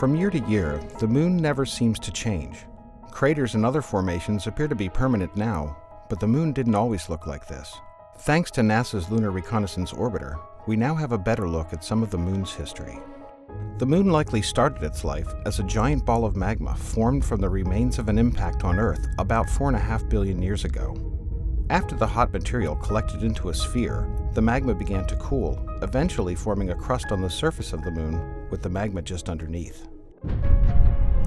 From year to year, the Moon never seems to change. Craters and other formations appear to be permanent now, but the Moon didn't always look like this. Thanks to NASA's Lunar Reconnaissance Orbiter, we now have a better look at some of the Moon's history. The Moon likely started its life as a giant ball of magma formed from the remains of an impact on Earth about 4.5 billion years ago. After the hot material collected into a sphere, the magma began to cool, eventually forming a crust on the surface of the Moon with the magma just underneath.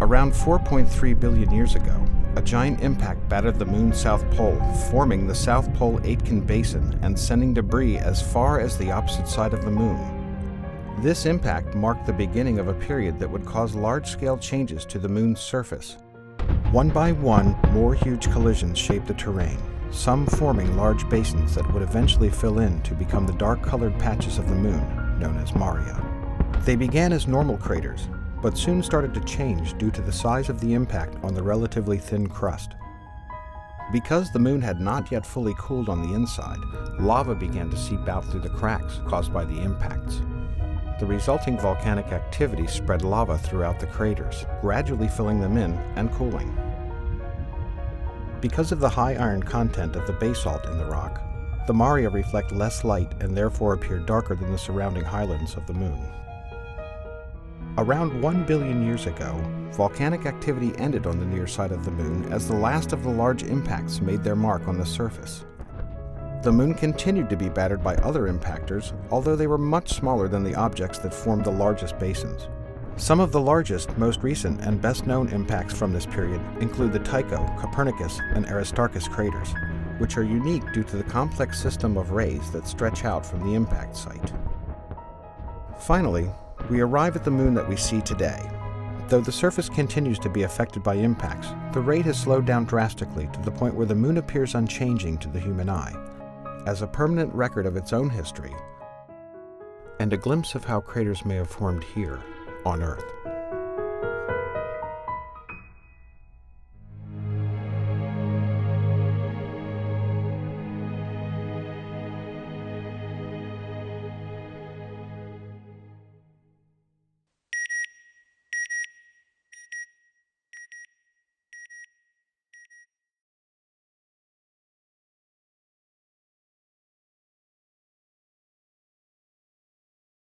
Around 4.3 billion years ago, a giant impact battered the Moon's south pole, forming the South Pole Aitken Basin and sending debris as far as the opposite side of the Moon. This impact marked the beginning of a period that would cause large-scale changes to the Moon's surface. One by one, more huge collisions shaped the terrain, some forming large basins that would eventually fill in to become the dark-colored patches of the Moon, known as maria. They began as normal craters, but soon started to change due to the size of the impact on the relatively thin crust. Because the Moon had not yet fully cooled on the inside, lava began to seep out through the cracks caused by the impacts. The resulting volcanic activity spread lava throughout the craters, gradually filling them in and cooling. Because of the high iron content of the basalt in the rock, the maria reflect less light and therefore appear darker than the surrounding highlands of the Moon. Around 1 billion years ago, volcanic activity ended on the near side of the Moon as the last of the large impacts made their mark on the surface. The Moon continued to be battered by other impactors, although they were much smaller than the objects that formed the largest basins. Some of the largest, most recent, and best-known impacts from this period include the Tycho, Copernicus, and Aristarchus craters, which are unique due to the complex system of rays that stretch out from the impact site. Finally, we arrive at the Moon that we see today. Though the surface continues to be affected by impacts, the rate has slowed down drastically to the point where the Moon appears unchanging to the human eye, as a permanent record of its own history, and a glimpse of how craters may have formed here on Earth.